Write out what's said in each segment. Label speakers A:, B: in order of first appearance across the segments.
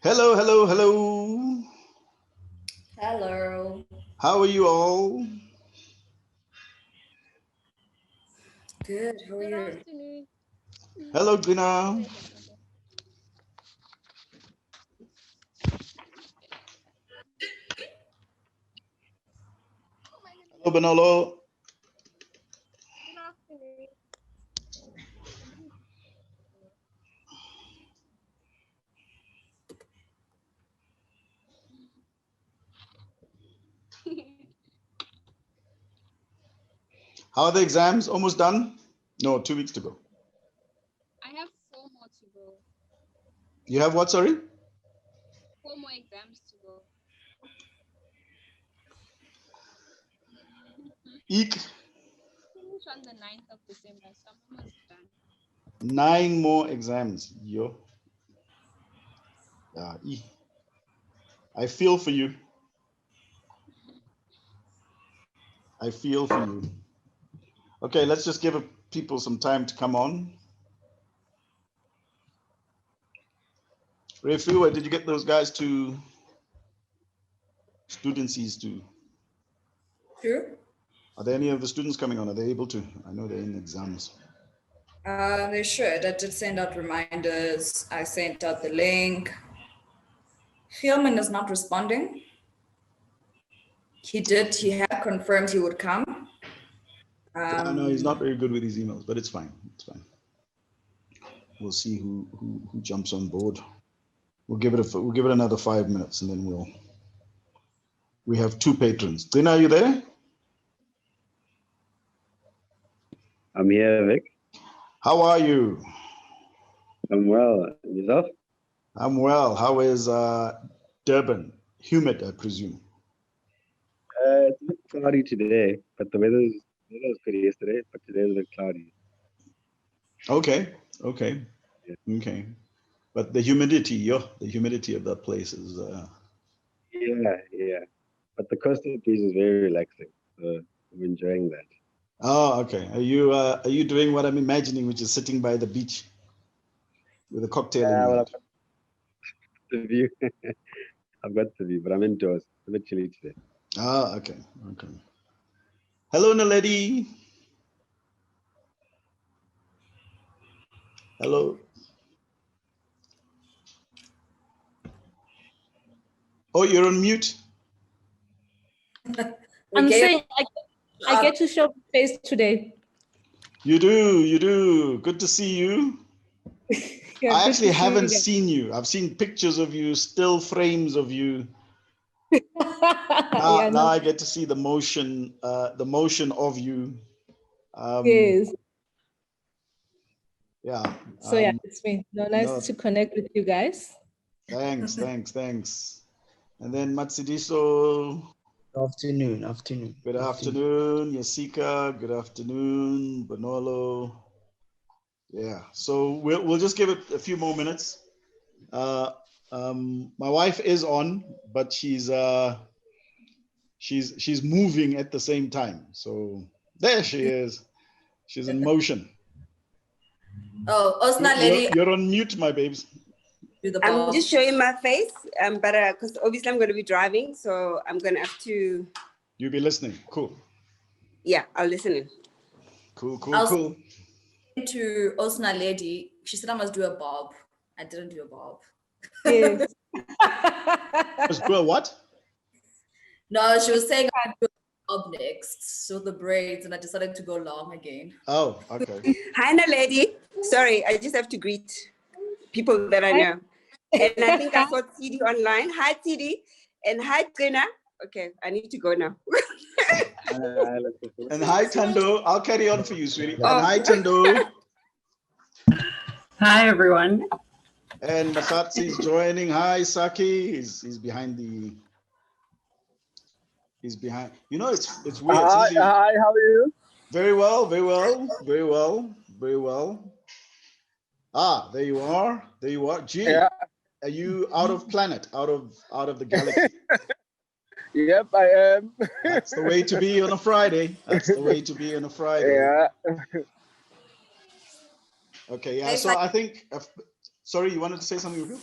A: Hello, hello, hello.
B: Hello.
A: How are you all?
B: Good. How are
C: Good
B: you?
C: afternoon.
A: Hello, Gina. Hello, Benolo.
C: Good afternoon.
A: How are the exams? Almost done? No, 2 weeks to go.
C: I have 4 more to go.
A: You have what, sorry?
C: 4 more exams to go.
A: Eek.
C: Finish on the 9th of December, so I'm almost done.
A: 9 more exams. Yo. Yeah, I feel for you. I feel for you. Okay, let's just give people some time to come on. Refu, did you get those guys to studencies to?
B: True.
A: Are there any of the students coming on? Are they able to? I know they're in exams.
B: They should. I did send out reminders. I sent out the link. Hillman is not responding. He had confirmed he would come.
A: No, he's not very good with his emails, but it's fine. It's fine. We'll see who jumps on board. We'll give it another 5 minutes, and then we have 2 patrons. Dina, are you there?
D: I'm here, Vic.
A: How are you?
D: I'm well. Yourself?
A: I'm well. How is Durban? Humid, I presume.
D: It's a bit cloudy today, but the weather was good yesterday, but today is a bit cloudy.
A: Okay.
D: Yeah.
A: Okay. But the humidity of that place is.
D: Yeah. But the coastal breeze is very relaxing, so I'm enjoying that.
A: Oh, okay. Are you doing what I'm imagining, which is sitting by the beach with a cocktail in
D: Well,
A: hand?
D: the view. I've got the view, but I'm indoors. It's a bit chilly today.
A: Ah, okay. Hello, Naledi. Hello. Oh, you're on mute.
E: I'm saying I get to show face today.
A: You do. Good to see you.
E: Yeah,
A: I actually haven't seen you. I've seen pictures of you, still frames of you. Now I get to see the motion of you.
E: Yes.
A: Yeah.
E: So yeah, it's me. Nice to connect with you guys.
A: Thanks. And then Matsidiso.
F: Afternoon.
A: Good afternoon, Yasika. Good afternoon, Bonolo. Yeah. So we'll just give it a few more minutes. My wife is on, but she's moving at the same time. So there she is. She's in motion.
B: Oh, Osna lady.
A: You're on mute, my babes.
G: I'm just showing my face, but because obviously I'm going to be driving, so I'm going to have to.
A: You'll be listening. Cool.
G: Yeah, I'll listen in.
A: Cool.
B: To Osna lady, she said I must do a bob. I didn't do a bob.
E: Yes.
A: Must do a what?
B: No, she was saying I'd do a bob next. So the braids, and I decided to go long again.
A: Oh, okay.
G: Hi, lady. Sorry, I just have to greet people that I know. And I think I saw TD online. Hi, TD. And hi, Trina. Okay, I need to go now.
A: And hi, Tando. I'll carry on for you, sweetie. And hi, Tando.
H: Hi, everyone.
A: And Masatsi's joining. Hi, Saki. He's behind the. He's behind. You know, it's weird.
I: Hi, how are you?
A: Very well. Ah, there you are. Gee,
I: yeah.
A: Are you out of planet, out of the galaxy?
I: Yep, I am.
A: That's the way to be on a Friday.
I: Yeah.
A: Okay, yeah. So I think, sorry, you wanted to say something, Ruby?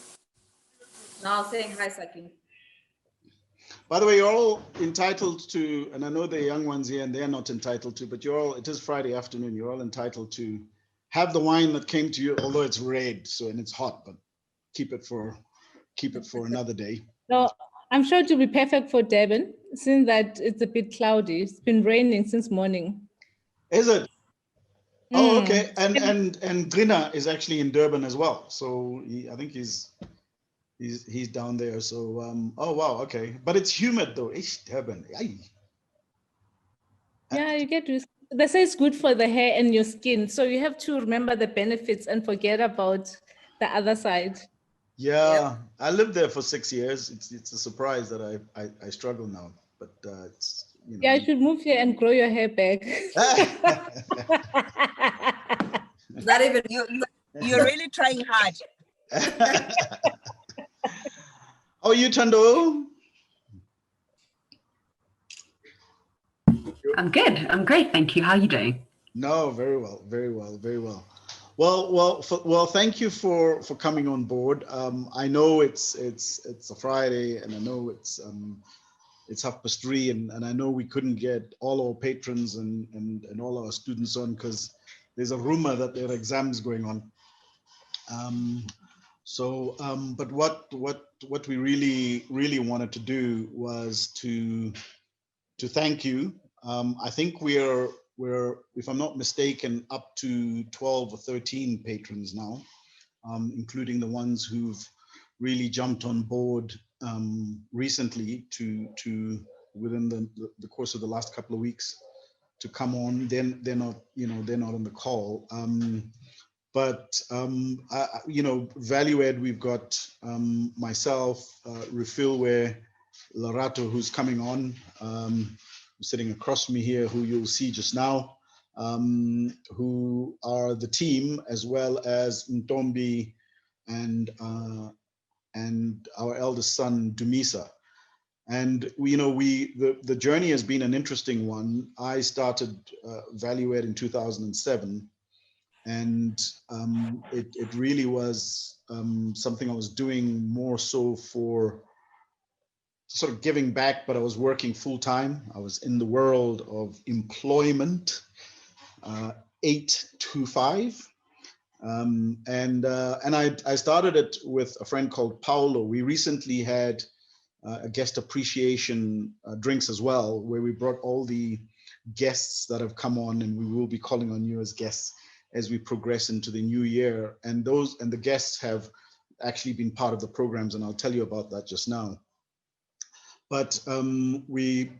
B: Now saying hi, Sakin.
A: By the way, you're all entitled to, and I know the young ones here and they're not entitled to, but you're all, it is Friday afternoon, you're all entitled to have the wine that came to you, although it's red, so, and it's hot, but keep it for another day.
E: No, I'm sure it will be perfect for Durban, since that it's a bit cloudy. It's been raining since morning.
A: Is it? Oh,
E: Mm.
A: okay. And Grina is actually in Durban as well. So I think he's down there. So oh wow, okay. But it's humid though. It's Durban. Aye.
E: Yeah, you get to. They say it's good for the hair and your skin, so you have to remember the benefits and forget about the other side.
A: Yeah, I lived there for 6 years. It's a surprise that I struggle now, but it's, you know.
E: Yeah, you should move here and grow your hair back.
B: That even
G: You're really trying hard.
A: How are you, Tando?
F: I'm good. I'm great. Thank you. How are you doing?
A: No, very well, very well, very well. Well, thank you for coming on board. I know it's a Friday, and I know it's 3:30, and I know we couldn't get all our patrons and all our students on because there's a rumor that there are exams going on. But what we really wanted to do was to thank you. I think we're, if I'm not mistaken, up to 12 or 13 patrons now, including the ones who've really jumped on board recently to within the course of the last couple of weeks to come on. Then they're not, they're not on the call. Value Add, we've got myself, Refilware, Larato, who's coming on, sitting across from me here, who you'll see just now, who are the team, as well as Ntombi and our eldest son, Dumisa. And the journey has been an interesting one. I started Value Add in 2007. And it really was something I was doing more so for sort of giving back, but I was working full time. I was in the world of employment, 8 to 5. And I started it with a friend called Paulo. We recently had a guest appreciation drinks as well, where we brought all the guests that have come on, and we will be calling on you as guests as we progress into the new year. And the guests have actually been part of the programs, and I'll tell you about that just now. But when we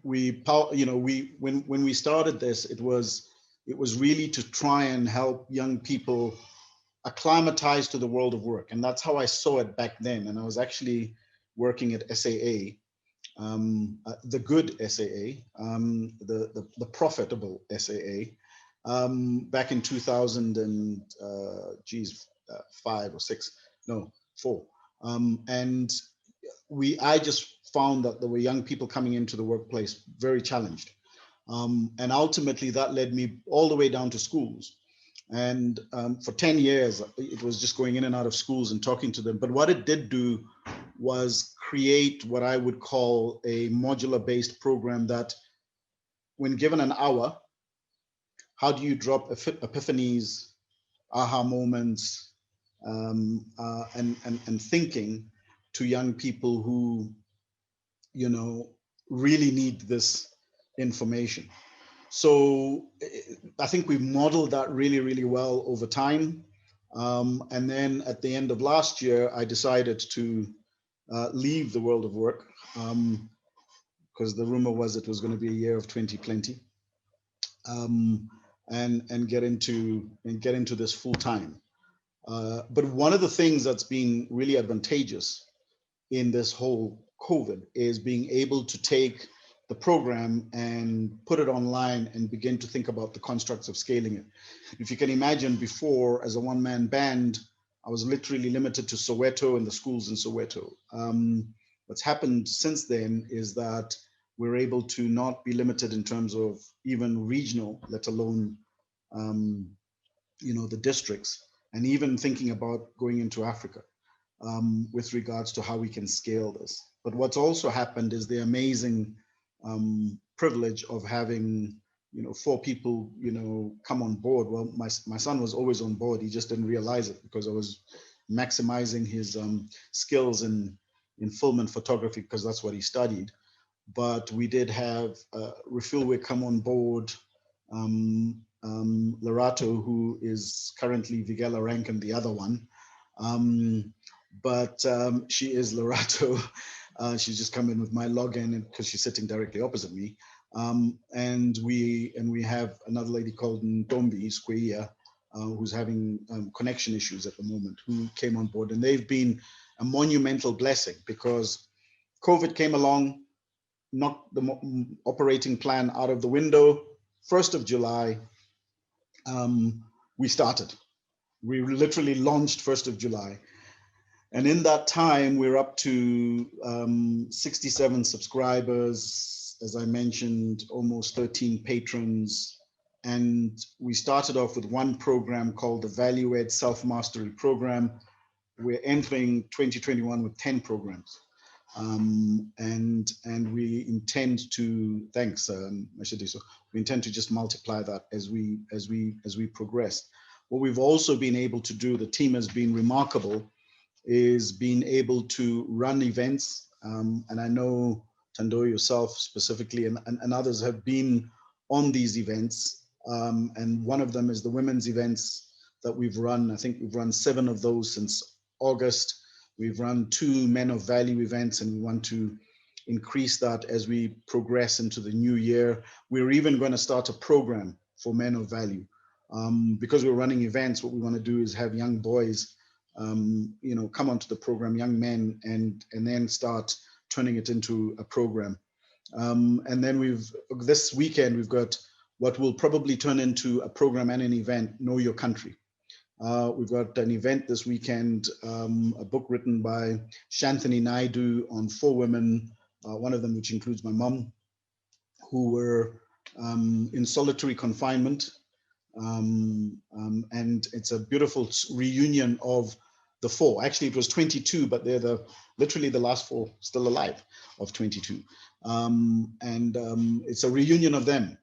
A: started this, it was really to try and help young people acclimatize to the world of work, and that's how I saw it back then. And I was actually working at SAA, the good SAA, the profitable SAA. Back in 2005 or 6, no, 4. And I just found that there were young people coming into the workplace very challenged. And ultimately that led me all the way down to schools. And for 10 years, it was just going in and out of schools and talking to them. But what it did do was create what I would call a modular-based program that, when given an hour, how do you drop epiphanies, aha moments, and thinking to young people who, really need this information? So I think we modeled that really, really well over time. And then at the end of last year, I decided to leave the world of work, because the rumor was it was going to be a year of 2020. And get into this full time. But one of the things that's been really advantageous in this whole COVID is being able to take the program and put it online and begin to think about the constructs of scaling it. If you can imagine, before, as a one-man band, I was literally limited to Soweto and the schools in Soweto. What's happened since then is that we're able to not be limited in terms of even regional, let alone, the districts, and even thinking about going into Africa. with regards to how we can scale this. But what's also happened is the amazing privilege of having 4 people come on board. Well, my son was always on board. He just didn't realize it because I was maximizing his skills in film and photography because that's what he studied. But we did have Refilwe come on board, Lerato, who is currently Vigela Rankin, the other one. But she is Lerato. She's just come in with my login because she's sitting directly opposite me. And we have another lady called Ntombi Squia, who's having connection issues at the moment, who came on board. And they've been a monumental blessing because COVID came along, knocked the operating plan out of the window. 1st of July, we started. We literally launched 1st of July. And in that time, we're up to 67 subscribers, as I mentioned, almost 13 patrons. And we started off with one program called the Value Ed Self-Mastery Program. We're entering 2021 with 10 programs. And we intend to, thanks, Mashadiso, we intend to just multiply that as we progress. What we've also been able to do, the team has been remarkable, is being able to run events. And I know Tando, yourself specifically, and others have been on these events. And one of them is the women's events that we've run. I think we've run 7 of those since August. We've run 2 Men of Value events, and we want to increase that as we progress into the new year. We're even going to start a program for Men of Value. Because we're running events, what we want to do is have young boys come onto the program, young men, and then start turning it into a program. And then this weekend, we've got what will probably turn into a program and an event, Know Your Country. We've got an event this weekend, a book written by Shanthini Naidu on 4 women, one of them which includes my mum, who were in solitary confinement. And it's a beautiful reunion of the 4. Actually, it was 22, but they're literally the last 4 still alive of 22. It's a reunion of them.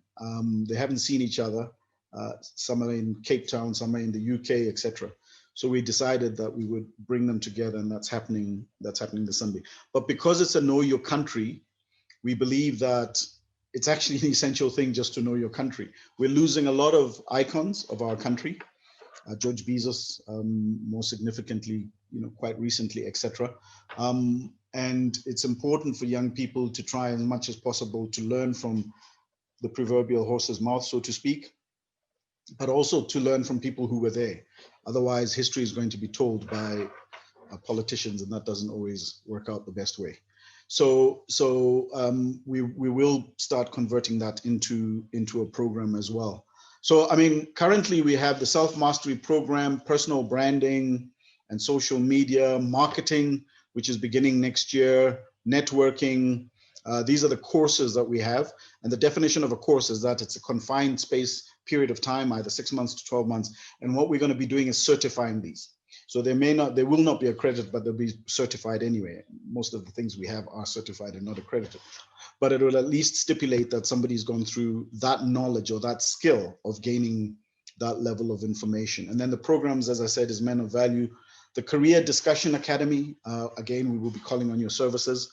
A: They haven't seen each other. Some are in Cape Town, some are in the UK, etc. So we decided that we would bring them together, and that's happening this Sunday. But because it's a Know Your Country, we believe that it's actually an essential thing just to know your country. We're losing a lot of icons of our country, George Bezos, more significantly, quite recently, etc. And it's important for young people to try as much as possible to learn from the proverbial horse's mouth, so to speak, but also to learn from people who were there. Otherwise, history is going to be told by politicians, and that doesn't always work out the best way. So we will start converting that into a program as well. So, I mean, currently we have the self-mastery program, personal branding and social media, marketing, which is beginning next year, networking. These are the courses that we have. And the definition of a course is that it's a confined space period of time, either 6 months to 12 months. And what we're going to be doing is certifying these. So they will not be accredited, but they'll be certified anyway. Most of the things we have are certified and not accredited. But it will at least stipulate that somebody's gone through that knowledge or that skill of gaining that level of information. And then the programs, as I said, is Men of Value. The Career Discussion Academy, again, we will be calling on your services.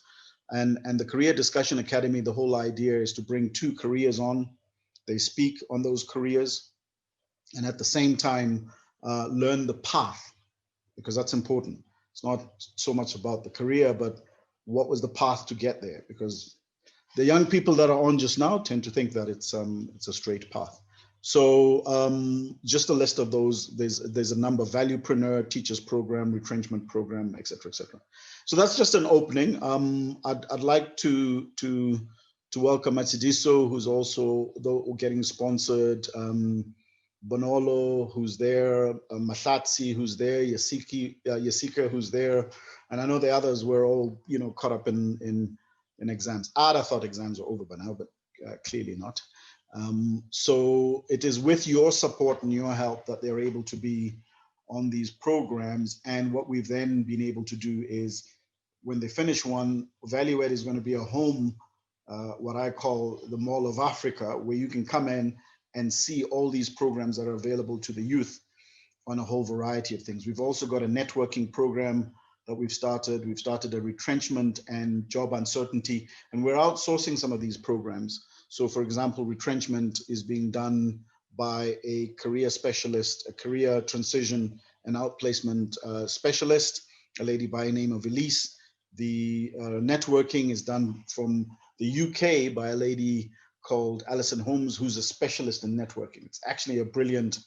A: And the Career Discussion Academy, the whole idea is to bring 2 careers on. They speak on those careers, and at the same time, learn the path, because that's important. It's not so much about the career, but what was the path to get there? Because the young people that are on just now tend to think that it's a straight path. So just a list of those. There's a number: Valuepreneur, Teachers Program, Retrenchment Program, etc., etc. So that's just an opening. I'd like to welcome Matsidiso, who's also getting sponsored. Bonolo, who's there, Mahlatsi, who's there, Yasika, who's there, and I know the others were all, caught up in exams. I thought exams were over by now, but clearly not. So it is with your support and your help that they're able to be on these programs. And what we've then been able to do is, when they finish one, ValueEd is going to be a home, what I call the Mall of Africa, where you can come in and see all these programs that are available to the youth on a whole variety of things. We've also got a networking program that we've started. We've started a retrenchment and job uncertainty, and we're outsourcing some of these programs. So for example, retrenchment is being done by a career specialist, a career transition and outplacement specialist, a lady by the name of Elise. The networking is done from the UK by a lady called Alison Holmes, who's a specialist in networking. It's actually a brilliant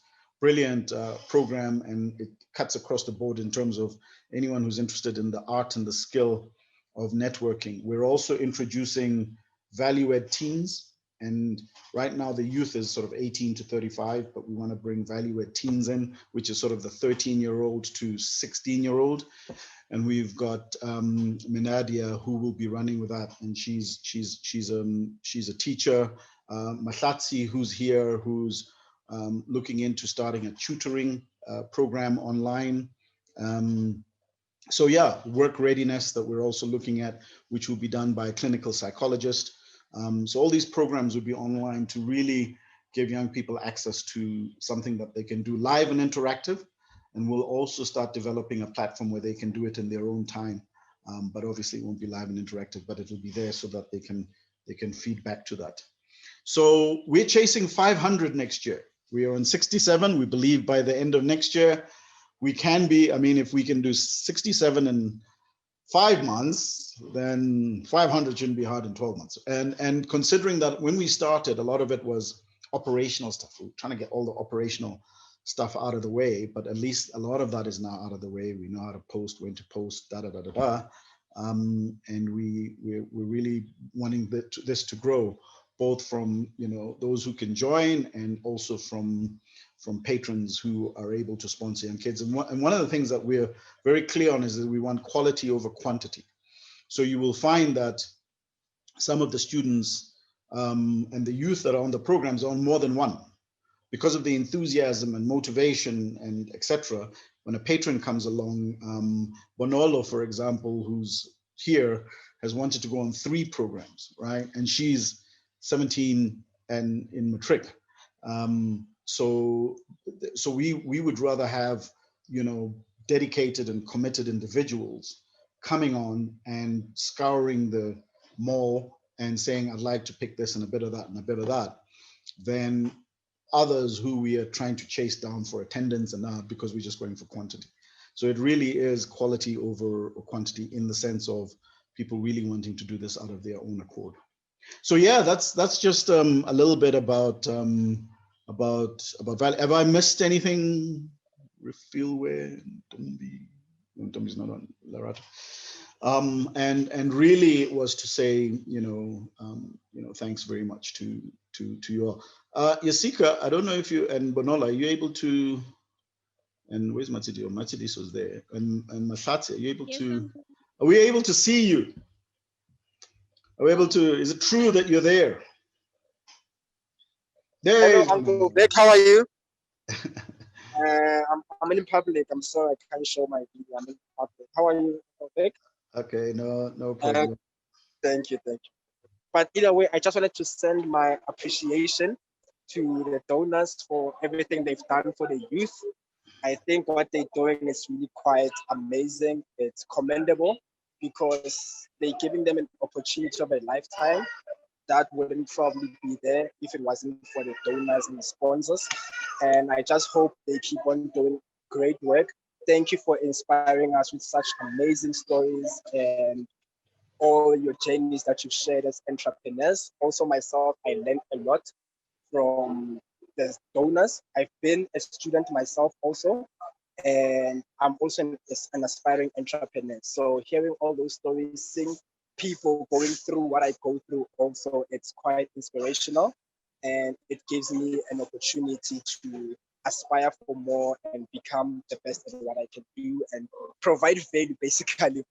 A: program, and it cuts across the board in terms of anyone who's interested in the art and the skill of networking. We're also introducing ValueEd teens, and right now the youth is sort of 18 to 35, but we want to bring ValueEd teens in, which is sort of the 13-year-old to 16-year-old. And we've got Minadia, who will be running with that, and she's a teacher. Mahlatsi, who's here, who's looking into starting a tutoring program online. So yeah, work readiness that we're also looking at, which will be done by a clinical psychologist. So all these programs will be online to really give young people access to something that they can do live and interactive. And we'll also start developing a platform where they can do it in their own time. But obviously it won't be live and interactive, but it will be there so that they can feed back to that. So we're chasing 500 next year. We are on 67. We believe by the end of next year, we can be, I mean, if we can do 67 in 5 months, then 500 shouldn't be hard in 12 months. And considering that when we started, a lot of it was operational stuff. We're trying to get all the operational stuff out of the way, but at least a lot of that is now out of the way. We know how to post, when to post, and we're really wanting this to grow, both from those who can join and also from patrons who are able to sponsor young kids. And one of the things that we're very clear on is that we want quality over quantity. So you will find that some of the students and the youth that are on the programs are on more than one, because of the enthusiasm and motivation and etc. When a patron comes along, Bonolo, for example, who's here, has wanted to go on 3 programs, right? And she's 17 and in matric. So we would rather have, dedicated and committed individuals coming on and scouring the mall and saying, I'd like to pick this and a bit of that and a bit of that, than others who we are trying to chase down for attendance and not because we're just going for quantity. So it really is quality over quantity in the sense of people really wanting to do this out of their own accord. So yeah, that's just a little bit about value. Have I missed anything? Refillware, Ntombi's not on Larato. And really it was to say, thanks very much to you all. Yasika, I don't know if you and Bonola, are you able to? And where's Matsidi? Oh, Matsidi was there. And Mahlatsi, are you able to? Are we able to see you? Are we able to? Is it true that you're there?
H: Hello, Uncle Beck. How are you? I'm in public. I'm sorry I can't show my video. I'm in public. How are you, Uncle Beck?
A: Okay, no problem.
H: Thank you. But either way, I just wanted to send my appreciation to the donors for everything they've done for the youth. I think what they're doing is really quite amazing. It's commendable because they're giving them an opportunity of a lifetime that wouldn't probably be there if it wasn't for the donors and the sponsors. And I just hope they keep on doing great work. Thank you for inspiring us with such amazing stories and all your journeys that you've shared as entrepreneurs. Also myself, I learned a lot from the donors. I've been a student myself also, and I'm also an aspiring entrepreneur. So hearing all those stories, seeing people going through what I go through also, it's quite inspirational, and it gives me an opportunity to aspire for more and become the best at what I can do and provide value basically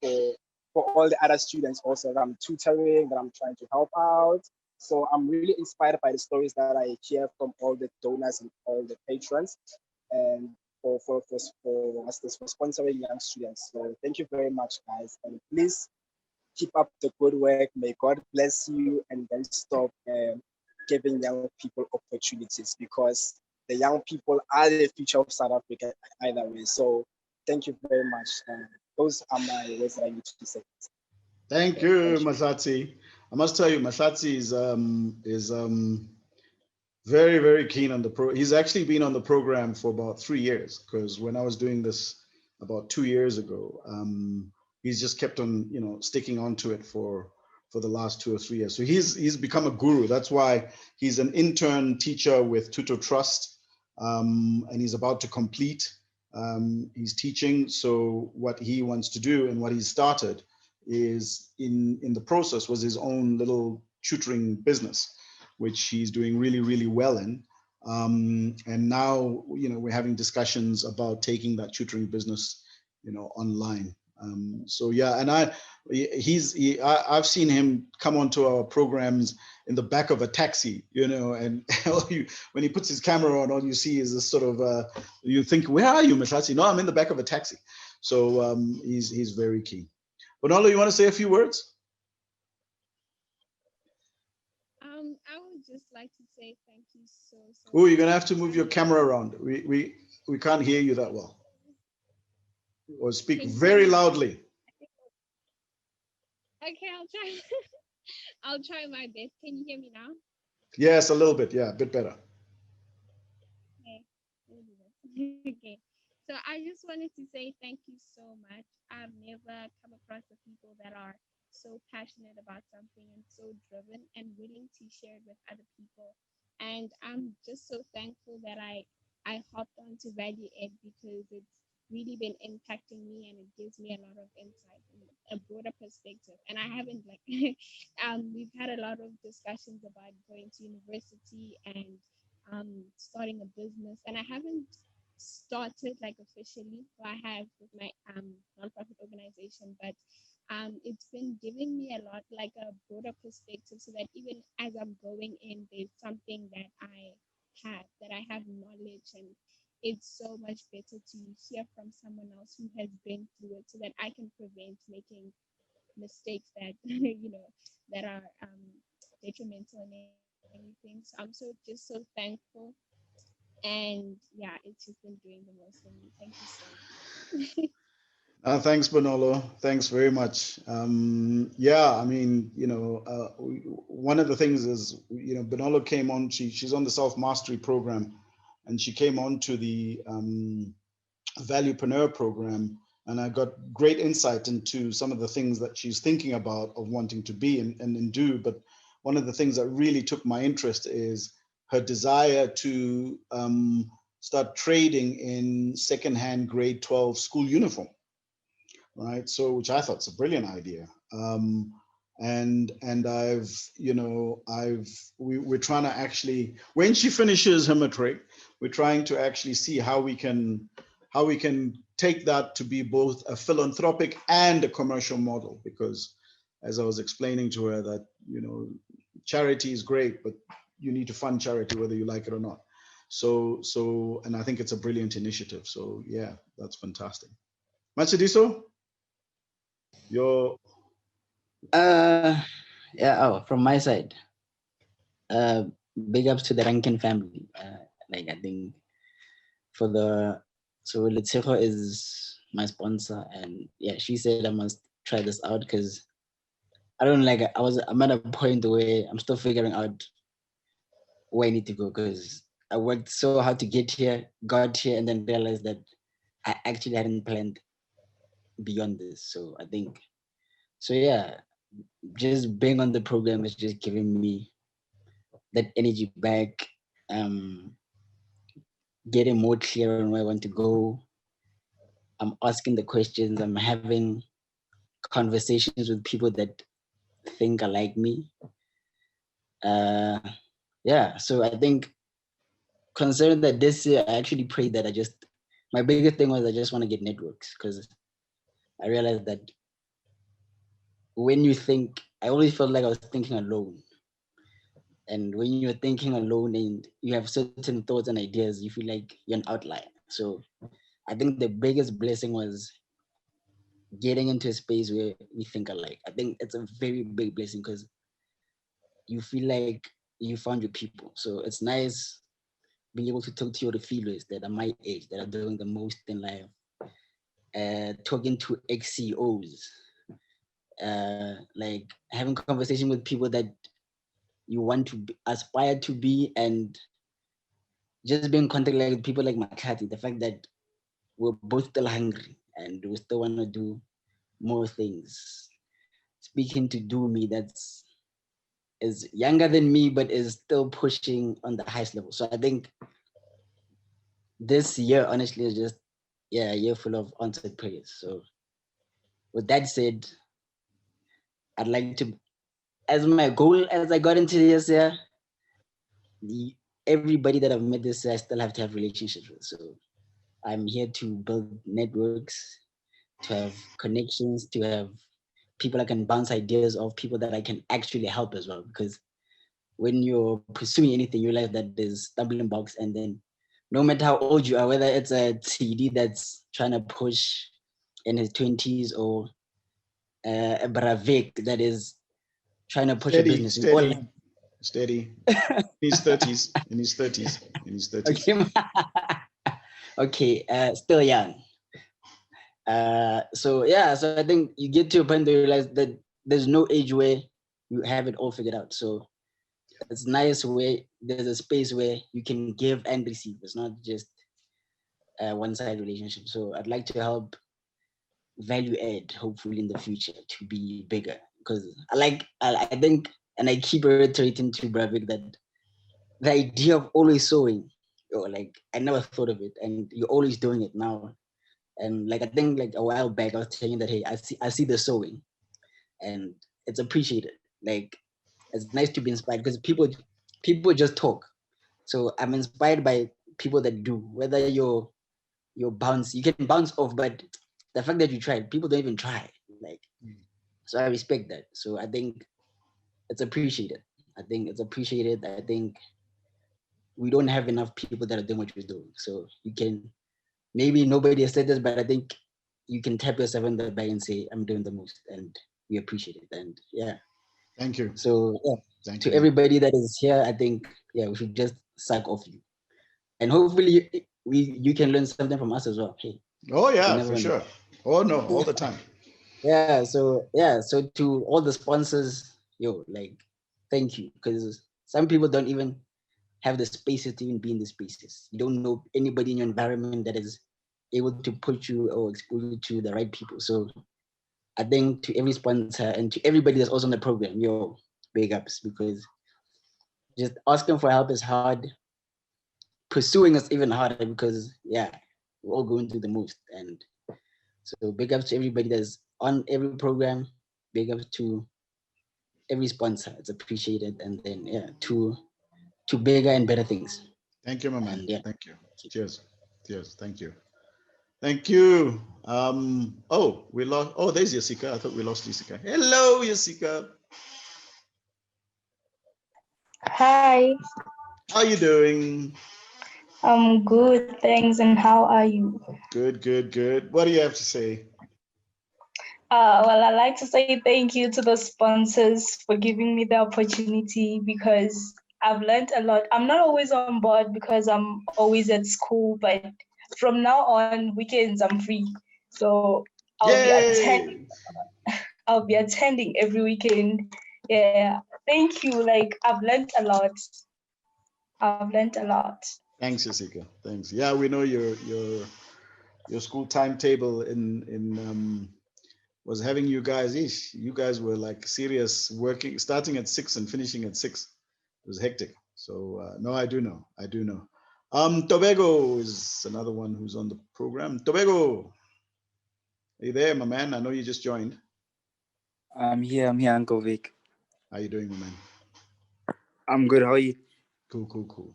H: for all the other students also that I'm tutoring, that I'm trying to help out. So I'm really inspired by the stories that I hear from all the donors and all the patrons. And for sponsoring young students. So thank you very much, guys, and please keep up the good work. May God bless you, and then stop giving young people opportunities, because the young people are the future of South Africa either way. So thank you very much. Those are my words that I need to say.
A: Thank you, Mahlatsi. I must tell you, Mahlatsi is very, very keen on the pro. He's actually been on the program for about 3 years, because when I was doing this about 2 years ago, he's just kept on, sticking onto it for the last 2 or 3 years. So he's become a guru. That's why he's an intern teacher with Tuto Trust, and he's about to complete. He's teaching. So what he wants to do and what he's started is in the process was his own little tutoring business, which he's doing really, really well in. And now, we're having discussions about taking that tutoring business, online. So yeah, and I've seen him come onto our programs in the back of a taxi, and when he puts his camera on, all you see is this sort of, you think, where are you, Mahlatsi? No, I'm in the back of a taxi. So he's very keen. Bonolo, you want to say a few words?
C: I would just like to say thank you so
A: Oh, you're gonna have to move your camera around. We can't hear you that well. Or speak very loudly.
C: Okay, I'll try. I'll try my best. Can you hear me now?
A: Yes, a little bit. Yeah, a bit better.
C: Okay. Okay. So I just wanted to say thank you so much. I've never come across the people that are so passionate about something and so driven and willing to share it with other people. And I'm just so thankful that I hopped onto Value Ed, because it's really been impacting me, and it gives me a lot of insight and a broader perspective. And I haven't we've had a lot of discussions about going to university and starting a business, and I haven't started officially. So I have with my nonprofit organization, but it's been giving me a lot, a broader perspective, so that even as I'm going in, there's something that I have knowledge, and it's so much better to hear from someone else who has been through it, so that I can prevent making mistakes that that are detrimental and anything. So I'm just so thankful, and yeah, it's just been doing the most for me. Thank you so much.
A: Thanks, Bonolo. Thanks very much. Yeah, I mean, one of the things is, Bonolo came on, she's on the Self-Mastery program, and she came on to the Valuepreneur program, and I got great insight into some of the things that she's thinking about of wanting to be and do. But one of the things that really took my interest is her desire to start trading in secondhand grade 12 school uniform. Right, so which I thought is a brilliant idea, and we're trying to actually, when she finishes her matric, we're trying to actually see how we can take that to be both a philanthropic and a commercial model, because as I was explaining to her that charity is great, but you need to fund charity whether you like it or not. So and I think it's a brilliant initiative. So yeah, that's fantastic. Matshidiso?
J: From my side, big ups to the Rankin family. I think so Letseho is my sponsor, and yeah, she said I must try this out, because I'm at a point where I'm still figuring out where I need to go, because I worked so hard to get here, got here, and then realized that I actually hadn't planned beyond this. So I think, yeah, just being on the program is just giving me that energy back, getting more clear on where I want to go. I'm asking the questions, I'm having conversations with people that think alike me. So I think, considering that this year, I actually prayed that my biggest thing was I just want to get networks, because I realized that when you think, I always felt like I was thinking alone. And when you're thinking alone and you have certain thoughts and ideas, you feel like you're an outlier. So I think the biggest blessing was getting into a space where we think alike. I think it's a very big blessing because you feel like you found your people. So it's nice being able to talk to your feelers that are my age, that are doing the most in life. Talking to ex-CEOs, like having conversation with people that you want to aspire to be, and just being in contact like people like Makati, the fact that we're both still hungry and we still want to do more things. Speaking to Dumi, that's is younger than me, but is still pushing on the highest level. So I think this year, honestly, is just, a year full of answered prayers. So with that said, I'd like to, as my goal as I got into this year, everybody that I've met this year, I still have to have relationships with. So I'm here to build networks, to have connections, to have people I can bounce ideas off, people that I can actually help as well. Because when you're pursuing anything, you realize that there's stumbling blocks, and then no matter how old you are, whether it's a TD that's trying to push in his 20s or a Bravik that is trying to push a business.
A: Steady. In his 30s.
J: Okay, okay, still young. So I think you get to a point where you realize that there's no age where you have it all figured out. So it's nice where there's a space where you can give and receive. It's not just a one-sided relationship. So I'd like to help value add, hopefully in the future, to be bigger. Because I think, and I keep reiterating to Bravik that the idea of always sewing, like I never thought of it, and you're always doing it now. And like I think like a while back, I was telling you that, hey, I see the sewing, and it's appreciated. Like it's nice to be inspired because people just talk. So I'm inspired by people that do. Whether you can bounce off, but the fact that you tried, people don't even try. Like, so I respect that. So I think it's appreciated. I think we don't have enough people that are doing what you're doing. So you can, maybe nobody has said this, but I think you can tap yourself in the back and say, I'm doing the most, and we appreciate it. And
A: Thank you.
J: So
A: Thank
J: to
A: you.
J: everybody that is here, I think, we should just suck off you. And hopefully you can learn something from us as well. Hey.
A: Oh yeah, for sure. Oh no, all the time.
J: So to all the sponsors, like, thank you. Because some people don't even have the spaces to even be in the spaces. You don't know anybody in your environment that is able to put you or expose you to the right people. So I think to every sponsor and to everybody that's also on the program, big ups, because just asking for help is hard. Pursuing is even harder because we're all going through the most. And so big ups to everybody that's on every program. Big ups to every sponsor. It's appreciated. And then to bigger and better things.
A: Thank you, my man. Thank you. Cheers. Thank you. Thank you. We lost. Oh, there's Yasika. I thought we lost Yasika. Hello, Yasika.
K: Hi.
A: How you doing?
K: I'm good, thanks. And how are you?
A: Good. What do you have to say?
K: Well, I'd like to say thank you to the sponsors for giving me the opportunity because I've learned a lot. I'm not always on board because I'm always at school, but from now on, weekends I'm free. So I'll be attending every weekend. Yeah, thank you. Like I've learned a lot.
A: Thanks, Yasika. Thanks. Yeah, we know your school timetable in was having you guys. You guys were like serious working, starting at 6 and finishing at 6. It was hectic. So no, I do know. Tobago is another one who's on the program. Tobago, are you there, my man? I know you just joined.
L: I'm here, Uncle Vic.
A: How you doing, my man?
L: I'm good. How are you?
A: Cool.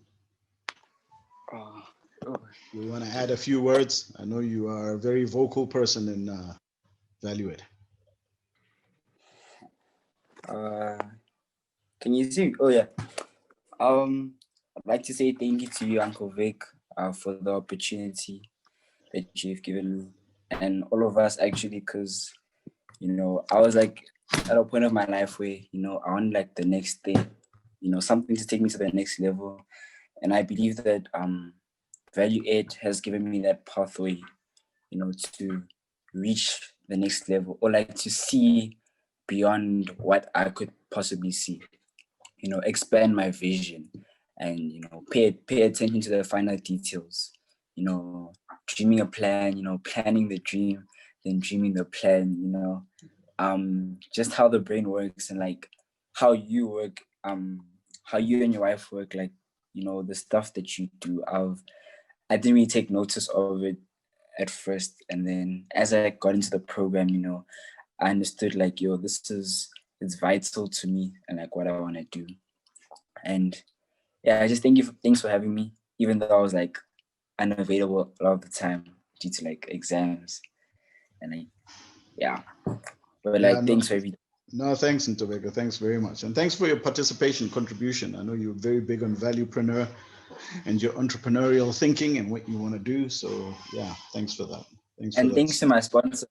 A: You want to add a few words? I know you are a very vocal person in Value Add.
L: Can you see me? Oh yeah. I'd like to say thank you to you, Uncle Vic. for the opportunity that you've given me and all of us actually, because, you know, I was like at a point of my life where, you know, I want like the next thing, you know, something to take me to the next level. And I believe that Value Aid has given me that pathway, you know, to reach the next level or like to see beyond what I could possibly see, you know, expand my vision and, you know, pay attention to the finer details, you know, dreaming a plan, you know, planning the dream, then dreaming the plan, you know, just how the brain works and like how you work, how you and your wife work, like, you know, the stuff that you do. I didn't really take notice of it at first. And then as I got into the program, you know, I understood like, yo, it's vital to me and like what I want to do. And yeah, I just thanks for having me, even though I was like unavailable a lot of the time due to like exams. And like, yeah, but like,
A: no,
L: thanks for everything.
A: No, thanks, Ntobeko. Thanks very much. And thanks for your participation, contribution. I know you're very big on valuepreneur and your entrepreneurial thinking and what you want to do. So yeah, thanks for that. Thanks for that.
L: Thanks to my sponsor,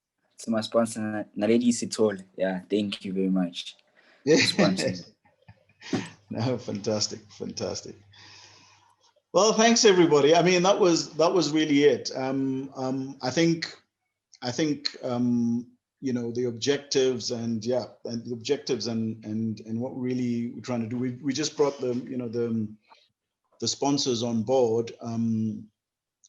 L: Naledi Sitol. Yeah, thank you very much.
A: Yeah. No, fantastic, fantastic. Well, thanks everybody. I mean, that was really it. I think you know, the objectives and what really we're trying to do. We just brought the sponsors on board.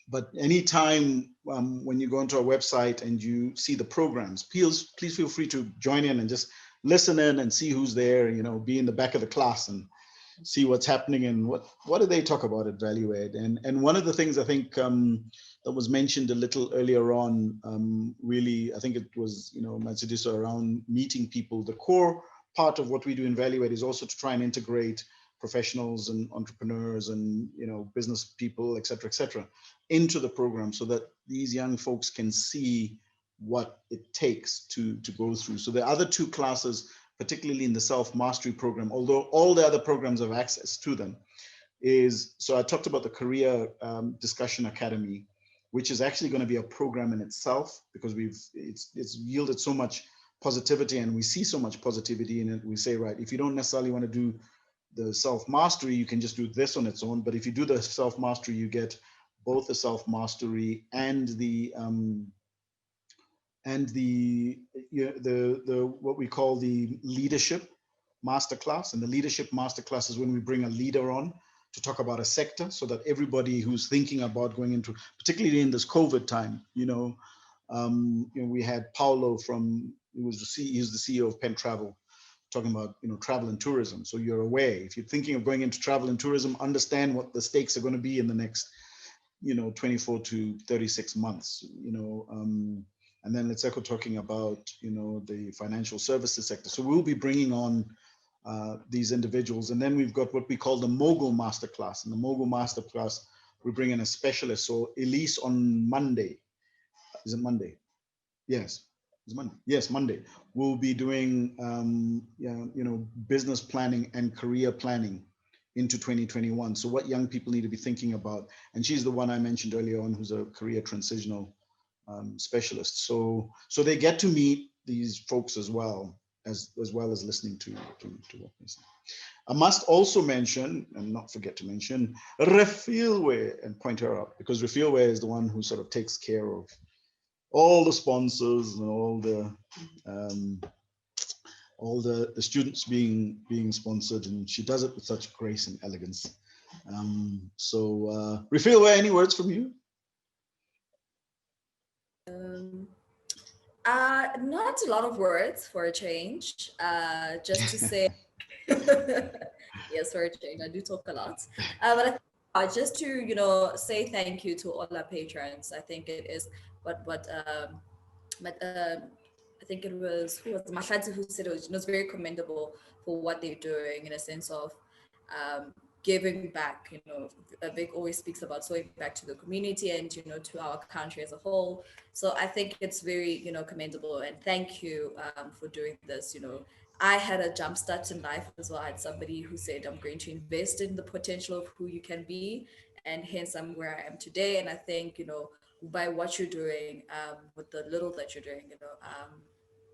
A: But anytime when you go onto our website and you see the programs, please feel free to join in and just listen in and see who's there, you know, be in the back of the class and see what's happening and what do they talk about at Value Aid. And one of the things I think that was mentioned a little earlier on, really, I think it was, you know, Matshidiso, around meeting people. The core part of what we do in Value Aid is also to try and integrate professionals and entrepreneurs and, you know, business people, et cetera, into the program so that these young folks can see what it takes to go through. So the other two classes, particularly in the self-mastery program, although all the other programs have access to them, is, so I talked about the Career Discussion Academy, which is actually going to be a program in itself because it's yielded so much positivity and we see so much positivity in it. We say, right, if you don't necessarily want to do the self-mastery, you can just do this on its own. But if you do the self-mastery, you get both the self-mastery and the what we call the leadership masterclass. And the leadership masterclass is when we bring a leader on to talk about a sector so that everybody who's thinking about going into, particularly in this COVID time, you know, we had Paulo he's the CEO of Penn Travel, talking about, you know, travel and tourism. So you're aware, if you're thinking of going into travel and tourism, understand what the stakes are going to be in the next, you know, 24 to 36 months, you know. And then let's echo talking about, you know, the financial services sector. So we'll be bringing on these individuals. And then we've got what we call the Mogul Masterclass. And the Mogul Masterclass, we bring in a specialist. So Elise on Monday, is it Monday? Yes. It's Monday. Yes, Monday. We'll be doing, you know, business planning and career planning into 2021. So what young people need to be thinking about. And she's the one I mentioned earlier on, who's a career transitional specialist. So they get to meet these folks as well as listening to what they say. I must also mention, and not forget to mention, Refilwe and point her out, because Refilwe is the one who sort of takes care of all the sponsors and all the students being sponsored, and she does it with such grace and elegance. So Refilwe, any words from you?
B: Not a lot of words for a change. Just to say, yes, for a change, I do talk a lot. But just to, you know, say thank you to all our patrons. I think it is I think it was Mahlatsi who said it was, you know, it's very commendable for what they're doing in a sense of giving back. You know, Vic always speaks about giving back to the community and, you know, to our country as a whole. So I think it's very, you know, commendable, and thank you for doing this. You know, I had a jump start in life as well. I had somebody who said, I'm going to invest in the potential of who you can be. and hence I'm where I am today. And I think, by what you're doing, with the little that you're doing,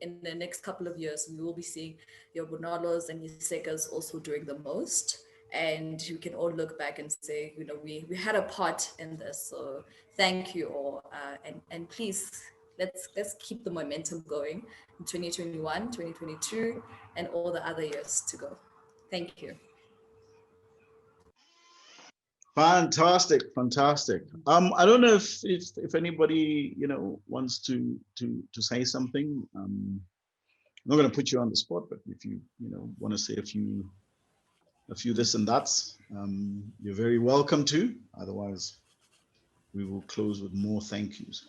B: in the next couple of years, we will be seeing your Bonalos and your Sekas also doing the most. And we can all look back and say, we had a part in this. So thank you all. And please, let's keep the momentum going in 2021, 2022, and all the other years to go. Thank you.
A: Fantastic. I don't know if anybody wants to say something. I'm not going to put you on the spot, but if you want to say a few this and that's, you're very welcome to. Otherwise, we will close with more thank yous.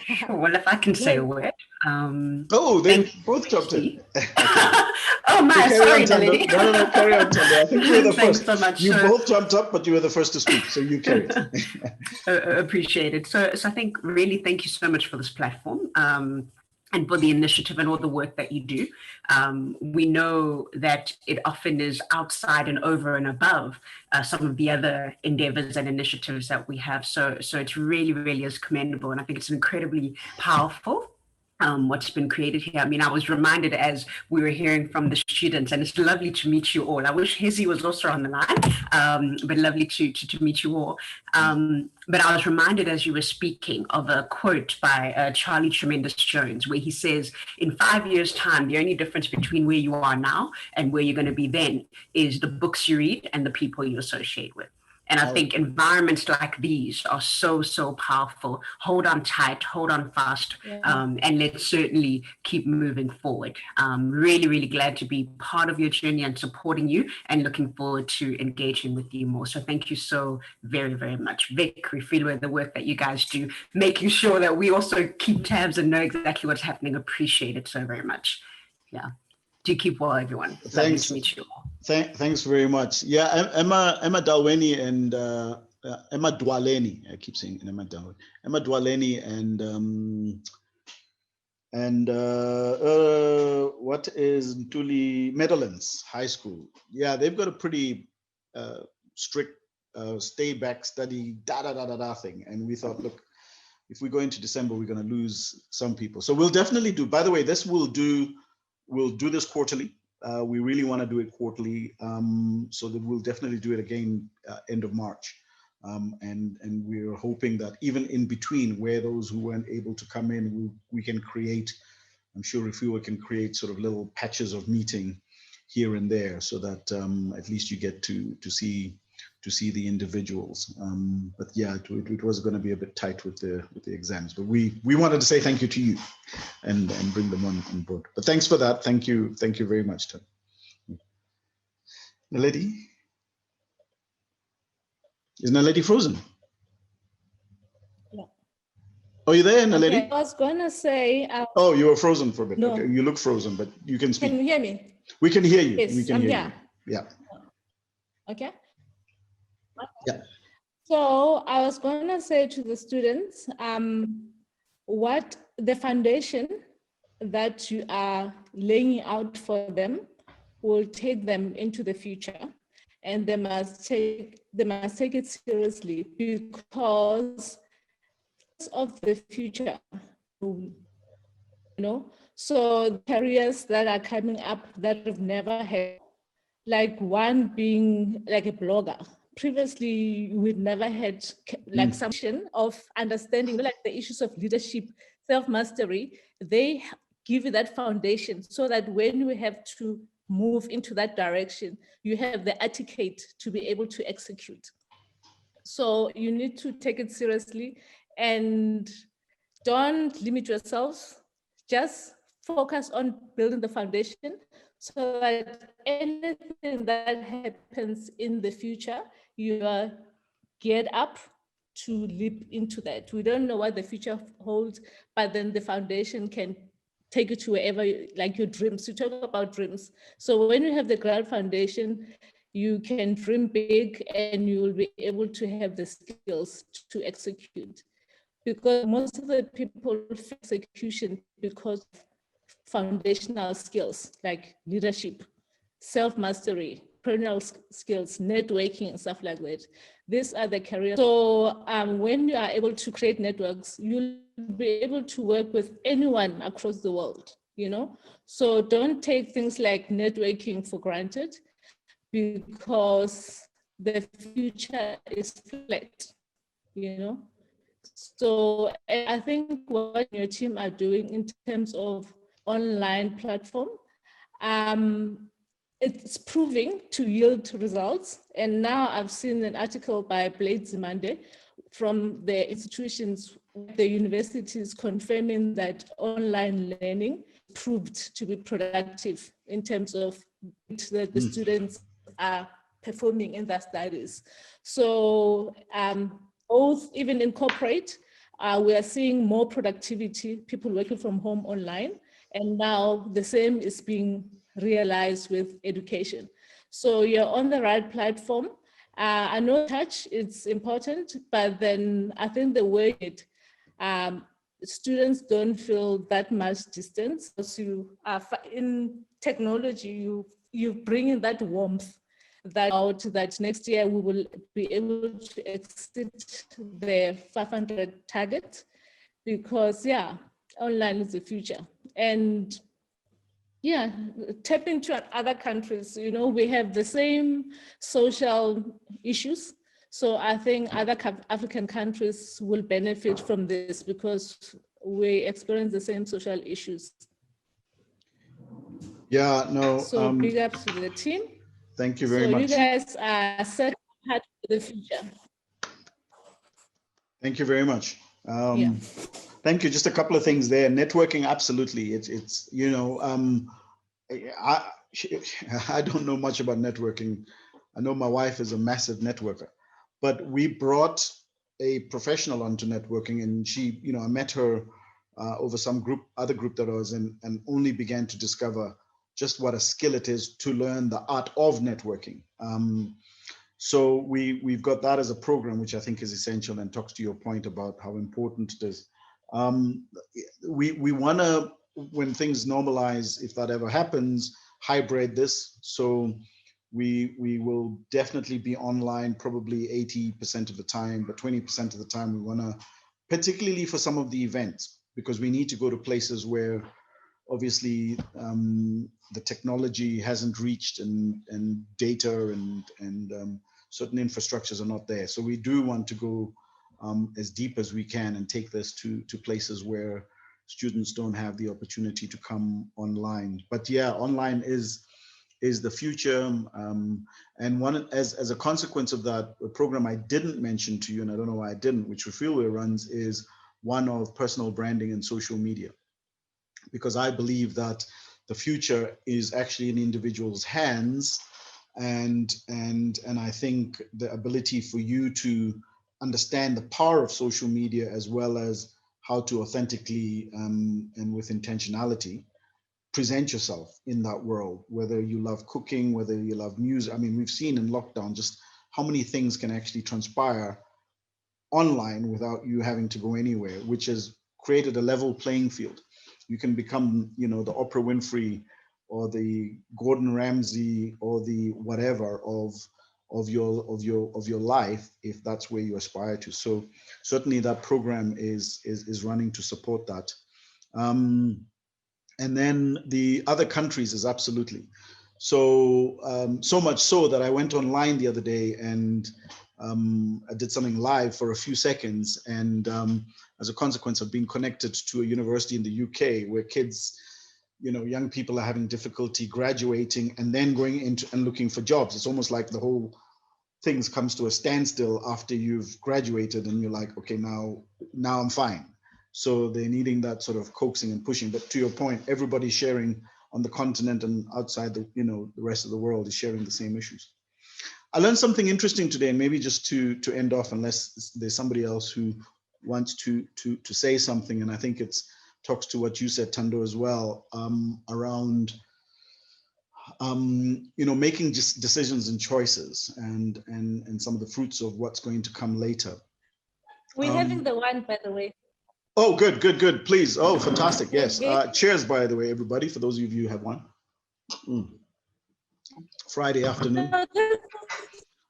F: Sure. Well, if I can say a word.
A: Oh, they both jumped in.
F: Oh my,
A: so
F: sorry,
A: Lily. No, carry on, Tanda. I think you were the
F: Thanks
A: first.
F: so much.
A: You both jumped up, but you were the first to speak, so you carried.
F: Appreciate it. So I think really thank you so much for this platform. And for the initiative and all the work that you do. We know that it often is outside and over and above some of the other endeavors and initiatives that we have. So it really, really is commendable. And I think it's incredibly powerful. What's been created here. I mean, I was reminded as we were hearing from the students, and it's lovely to meet you all. I wish Hezi was also on the line, but lovely to meet you all. But I was reminded as you were speaking of a quote by Charlie Tremendous Jones, where he says, in 5 years' time, the only difference between where you are now and where you're going to be then is the books you read and the people you associate with. And I think environments like these are so, so powerful. Hold on tight, hold on fast, and let's certainly keep moving forward. Really, really glad to be part of your journey and supporting you and looking forward to engaging with you more. So thank you so very, very much. Vic, Refilwe, the work that you guys do, making sure that we also keep tabs and know exactly what's happening. Appreciate it so very much. Yeah. Do keep well, everyone.
A: Thanks.
F: Lovely to meet you all.
A: Thanks very much. Yeah, Emma Dalweni and Emma Dwaleni. I keep saying Emma Dalweni. Emma Dwaleni and what is Ntuli Meadowlands High School? Yeah, they've got a pretty strict stay back, study, thing. And we thought, look, if we go into December, we're going to lose some people. So we'll definitely do. By the way, we'll do this quarterly. We really want to do it quarterly, so that we'll definitely do it again end of March. And we're hoping that even in between, where those who weren't able to come in, we can create, I'm sure Refilwe can create sort of little patches of meeting here and there, so that at least you get to see the individuals. But yeah, it was going to be a bit tight with the exams, but we wanted to say thank you to you and bring them on board. But thanks for that. Thank you very much, Tim. Naledi? Is Naledi frozen?
E: Yeah.
A: Are you there, Naledi?
E: Okay, I was going to say.
A: Oh, you were frozen for a bit.
E: No.
A: Okay, you look frozen, but you can speak.
E: Can you hear me?
A: We can hear you.
E: Yes,
A: we can
E: I'm
A: hear
E: here.
A: you. Yeah.
E: Okay.
A: Yeah.
E: So I was going to say to the students, what the foundation that you are laying out for them will take them into the future, and they must take it seriously, because of the future, so careers that are coming up that we've never had, like one being like a blogger. Previously, we'd never had like some of understanding, like the issues of leadership, self-mastery. They give you that foundation so that when we have to move into that direction, you have the etiquette to be able to execute. So you need to take it seriously and don't limit yourselves. Just focus on building the foundation so that anything that happens in the future, you are geared up to leap into that. We don't know what the future holds, but then the foundation can take you to wherever, like your dreams. You talk about dreams. So when you have the ground foundation, you can dream big and you will be able to have the skills to execute. Because most of the people fail execution because of foundational skills like leadership, self-mastery, entrepreneurial skills, networking and stuff like that. These are the careers. So when you are able to create networks, you'll be able to work with anyone across the world, you know? So don't take things like networking for granted, because the future is flat, you know? So I think what your team are doing in terms of online platform, it's proving to yield results. And now I've seen an article by Blade Zimande from the institutions, the universities, confirming that online learning proved to be productive in terms of that the students are performing in their studies. So both, even in corporate, we are seeing more productivity, people working from home online, and now the same is being realized with education. So you're on the right platform. I know touch is important, but then I think the way students don't feel that much distance. As you are in technology, you bring in that warmth, that next year we will be able to exceed the 500 target, because online is the future. And tap into other countries. You know, we have the same social issues. So I think other African countries will benefit from this because we experience the same social issues.
A: Yeah, no.
E: So big ups to the team.
A: Thank you very much.
E: So you guys are set apart for the future.
A: Thank you very much. Thank you. Just a couple of things there. Networking, absolutely. It's you know, I don't know much about networking. I know my wife is a massive networker, but we brought a professional onto networking, and she, you know, I met her over some other group that I was in, and only began to discover just what a skill it is to learn the art of networking. So we've got that as a program, which I think is essential and talks to your point about how important it is. We want to, when things normalize, if that ever happens, hybrid this. So we will definitely be online probably 80% of the time, but 20% of the time we want to, particularly for some of the events, because we need to go to places where obviously the technology hasn't reached and data and certain infrastructures are not there. So we do want to go as deep as we can and take this to places where students don't have the opportunity to come online. But yeah, online is the future. And one, as a consequence of that, a program I didn't mention to you, and I don't know why I didn't, which Refillware runs, is one of personal branding and social media. Because I believe that the future is actually in individuals' hands, and I think the ability for you to understand the power of social media, as well as how to authentically and with intentionality present yourself in that world, whether you love cooking, whether you love music. I mean, we've seen in lockdown just how many things can actually transpire online without you having to go anywhere, which has created a level playing field. You can become, you know, the Oprah Winfrey or the Gordon Ramsay or the whatever of your life, if that's where you aspire to. So certainly that program is running to support that. And then the other countries is absolutely. So so much so that I went online the other day and I did something live for a few seconds, and as a consequence of being connected to a university in the UK where kids, you know, young people are having difficulty graduating and then going into and looking for jobs. It's almost like the whole things comes to a standstill after you've graduated and you're like, okay, now I'm fine. So they're needing that sort of coaxing and pushing. But to your point, everybody's sharing on the continent and outside the, you know, the rest of the world is sharing the same issues. I learned something interesting today, and maybe just to end off, unless there's somebody else who wants to say something, and I think it's talks to what you said, Thando, as well, around you know, making just decisions and choices and some of the fruits of what's going to come later.
E: We're having the one, by the way.
A: Oh, good. Please. Oh, fantastic. Yes. Cheers, by the way, everybody, for those of you who have one. Friday afternoon?
E: No,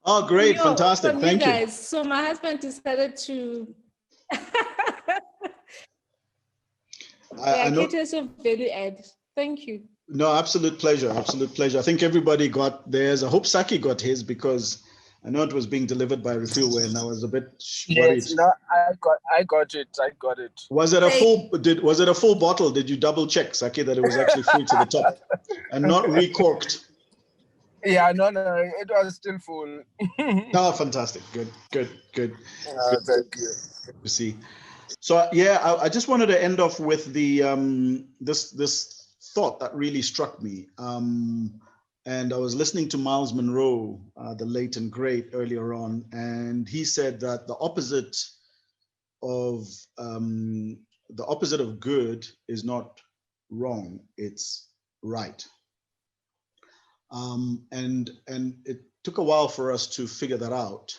A: Oh, great,
E: Yo,
A: fantastic,
E: from you
A: thank you.
E: guys. So my husband decided to.
A: I know.
E: Kate is so value add. Thank you.
A: No, absolute pleasure, absolute pleasure. I think everybody got theirs. I hope Saki got his because I know it was being delivered by Refillware and I was a bit worried.
I: Yes, no, I got it. I got it.
A: Was it a full? Was it a full bottle? Did you double check, Saki, that it was actually full to the top and not recorked?
I: Yeah, no, it was still full.
A: Oh, fantastic! Good.
I: Thank you.
A: Good to see. So yeah, I just wanted to end off with the this thought that really struck me. And I was listening to Miles Monroe, the late and great, earlier on, and he said that the opposite of good is not wrong; it's right. And it took a while for us to figure that out.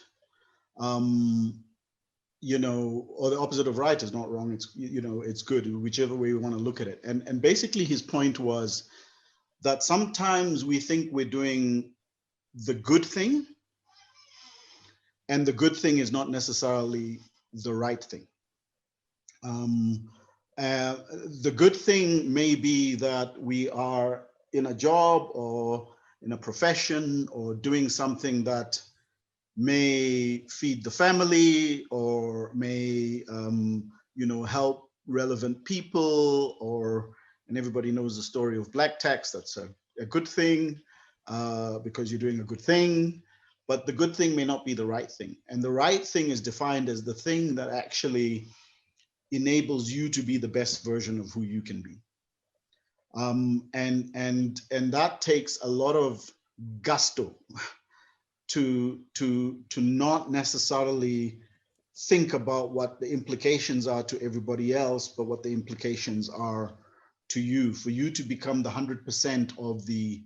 A: You know, or the opposite of right is not wrong. It's, you know, it's good, whichever way we want to look at it. And basically his point was that sometimes we think we're doing the good thing, and the good thing is not necessarily the right thing. The good thing may be that we are in a job or in a profession or doing something that may feed the family or may you know, help relevant people, or, and everybody knows the story of black tax. That's a good thing because you're doing a good thing, but the good thing may not be the right thing. And the right thing is defined as the thing that actually enables you to be the best version of who you can be. And that takes a lot of gusto to not necessarily think about what the implications are to everybody else, but what the implications are to you, for you to become the 100% of the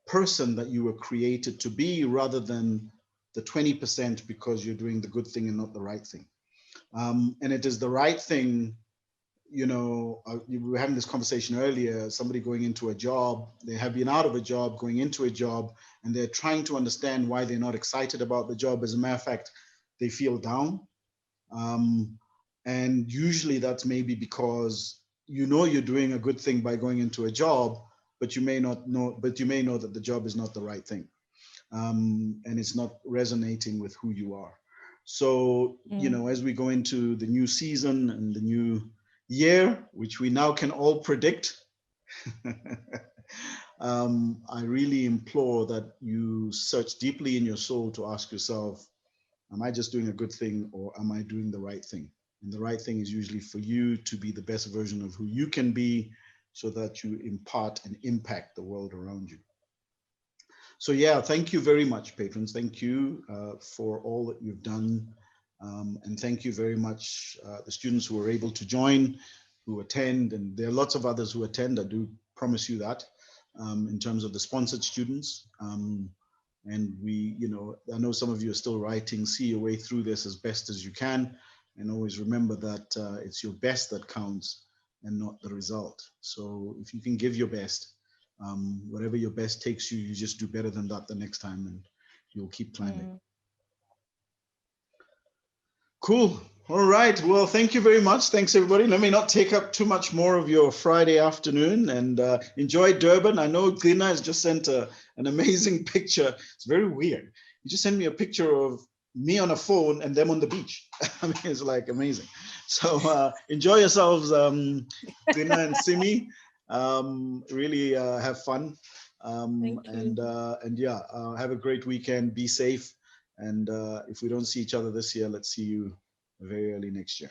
A: person that you were created to be, rather than the 20% because you're doing the good thing and not the right thing. And it is the right thing. You know, we were having this conversation earlier, somebody going into a job, they have been out of a job, going into a job, and they're trying to understand why they're not excited about the job. As a matter of fact, they feel down. And usually that's maybe because you know you're doing a good thing by going into a job, but you may not know, but you may know that the job is not the right thing. And it's not resonating with who you are. So, you know, as we go into the new season and the new year, which we now can all predict, I really implore that you search deeply in your soul to ask yourself, am I just doing a good thing, or am I doing the right thing? And the right thing is usually for you to be the best version of who you can be, so that you impart and impact the world around you. So yeah, thank you very much, patrons. Thank you for all that you've done. And thank you very much, the students who were able to join, who attend, and there are lots of others who attend, I do promise you that, in terms of the sponsored students. And we, you know, I know some of you are still writing, see your way through this as best as you can, and always remember that it's your best that counts and not the result. So if you can give your best, whatever your best takes you, you just do better than that the next time, and you'll keep climbing. Cool. All right. Well, thank you very much. Thanks, everybody. Let me not take up too much more of your Friday afternoon, and enjoy Durban. I know Glina has just sent an amazing picture. It's very weird. You just sent me a picture of me on a phone and them on the beach. I mean, it's like amazing. So enjoy yourselves, Glina and Simi. Really have fun. And yeah, have a great weekend. Be safe. And if we don't see each other this year, let's see you very early next year.